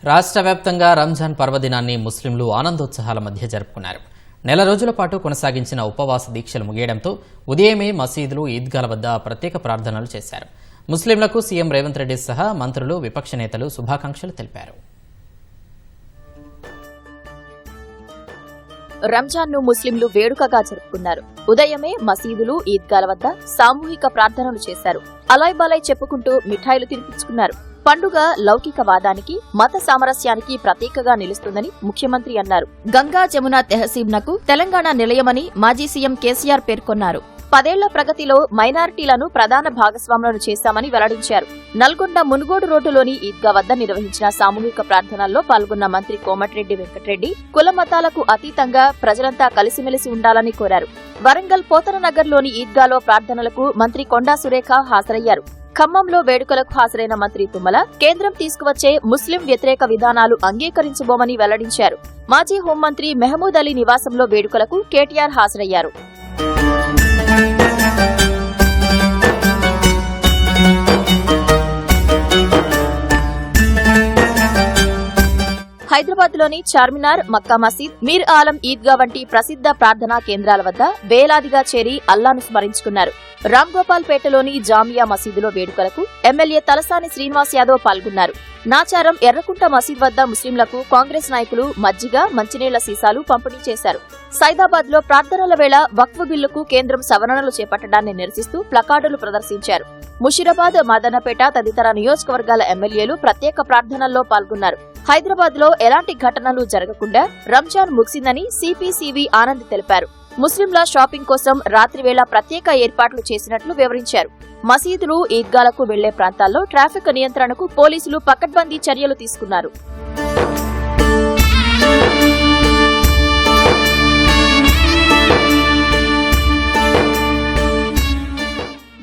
రాష్ట్ర వ్యాప్తంగా రంజాన్ పర్వదినాన్ని ముస్లింలు ఆనందోత్సాహాల మధ్య జరుపుకున్నారు. నెల రోజుల పాటు కొనసాగించిన ఉపవాస దీక్షలు ముగియడంతో ఉదయమే మసీదులు, ఈద్గాల వద్ద ప్రత్యేక ప్రార్థనలు చేశారు. ముస్లింలకు సీఎం రేవంత్ రెడ్డి సహా మంత్రులు, విపక్ష నేతలు శుభాకాంక్షలు తెలిపారు. రంజాన్ను ముస్లింలు వేడుకగా జరుపుకున్నారు. ఉదయమే మసీదులు, ఈద్గాల వద్ద సామూహిక ప్రార్థనలు చేశారు. అలాయ్ బాలాయ్ చెప్పుకుంటూ మిఠాయిలు తినిపించుకున్నారు. పండుగ లౌకికవాదానికి, మత సామరస్యానికి ప్రతీకగా నిలుస్తుందని ముఖ్యమంత్రి అన్నారు. గంగా జమున తెహసీబ్నకు తెలంగాణ నిలయమని మాజీ సీఎం కేసీఆర్ పేర్కొన్నారు. 10 ఏళ్ల ప్రగతిలో మైనారిటీలను ప్రధాన భాగస్వాములను చేశామని వెల్లడించారు. నల్గొండ మునుగోడు రోడ్డులోని ఈద్గా వద్ద నిర్వహించిన సామూహిక ప్రార్థనల్లో పాల్గొన్న మంత్రి కోమటిరెడ్డి వెంకటరెడ్డి కుల మతాలకు అతీతంగా ప్రజలంతా కలిసిమెలిసి ఉండాలని కోరారు. వరంగల్ పోతననగర్లోని ఈద్గాలో ప్రార్థనలకు మంత్రి కొండా సురేఖ హాజరయ్యారు. ఖమ్మంలో వేడుకలకు హాజరైన మంత్రి తుమ్మల కేంద్రం తీసుకువచ్చే ముస్లిం వ్యతిరేక విధానాలు అంగీకరించబోమని వెల్లడించారు. మాజీ హోంమంత్రి మెహమూద్ అలీ నివాసంలో వేడుకలకు కేటీఆర్ హాజరయ్యారు. హైదరాబాద్లోని చార్మినార్, మక్కా మసీద్, మీర్ ఆలం ఈద్గా వంటి ప్రసిద్ధ ప్రార్థనా కేంద్రాల వద్ద వేలాదిగా చేరి అల్లాను స్మరించుకున్నారు. రాంగోపాల్పేటలోని జామియా మసీదులో వేడుకలకు ఎమ్మెల్యే తలసాని శ్రీనివాస్ యాదవ్ పాల్గొన్నారు. నాచారం, ఎర్రకుంట మసీద్ వద్ద ముస్లింలకు కాంగ్రెస్ నాయకులు మజ్జిగ, మంచినీళ్ల సీసాలు పంపిణీ చేశారు. సైదాబాద్ లో ప్రార్థనల వేళ వక్ఫ్ బిల్లుకు కేంద్రం సవరణలు చేపట్టడాన్ని నిరసిస్తూ ప్లకార్డులు ప్రదర్శించారు. ముషీరాబాద్, మదనపేట తదితర నియోజకవర్గాల ఎమ్మెల్యేలు ప్రత్యేక ప్రార్థనల్లో పాల్గొన్నారు. హైదరాబాద్ లో ఎలాంటి ఘటనలు జరగకుండా రంజాన్ ముగిసిందని సిపిసివి ఆనంద్ తెలిపారు. ముస్లింల షాపింగ్ కోసం రాత్రివేళ ప్రత్యేక ఏర్పాట్లు చేసినట్లు వివరించారు. మసీదులు, ఈద్గాలకు వెళ్లే ప్రాంతాల్లో ట్రాఫిక్ నియంత్రణకు పోలీసులు పకడ్బందీ చర్యలు తీసుకున్నారు.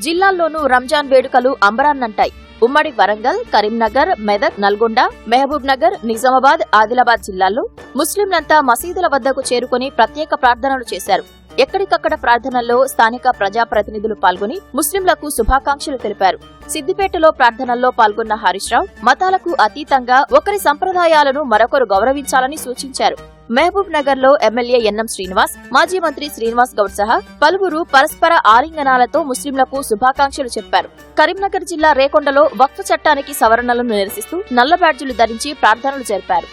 జిల్లాల్లోనూ రంజాన్ వేడుకలు అంబరాన్నంటాయి. ఉమ్మడి వరంగల్, కరీంనగర్, మెదక్, నల్గొండ, మహబూబ్ నగర్, నిజామాబాద్, ఆదిలాబాద్ జిల్లాల్లో ముస్లింలంతా మసీదుల వద్దకు చేరుకుని ప్రత్యేక ప్రార్థనలు చేశారు. ఎక్కడికక్కడ ప్రార్థనల్లో స్థానిక ప్రజాప్రతినిధులు పాల్గొని ముస్లింలకు శుభాకాంక్షలు తెలిపారు. సిద్దిపేటలో ప్రార్థనల్లో పాల్గొన్న హరీష్ రావు మతాలకు అతీతంగా ఒకరి సంప్రదాయాలను మరొకరు గౌరవించాలని సూచించారు. మహబూబ్ నగర్ లో ఎమ్మెల్యే ఎన్ఎం శ్రీనివాస్, మాజీ మంత్రి శ్రీనివాస్ గౌడ్ సహా పలువురు పరస్పర ఆలింగనాలతో ముస్లింలకు శుభాకాంక్షలు చెప్పారు. కరీంనగర్ జిల్లా రేకొండలో వక్ఫ్ చట్టానికి సవరణలను నిరసిస్తూ నల్ల బ్యాడ్జీలు ధరించి ప్రార్థనలు జరిపారు.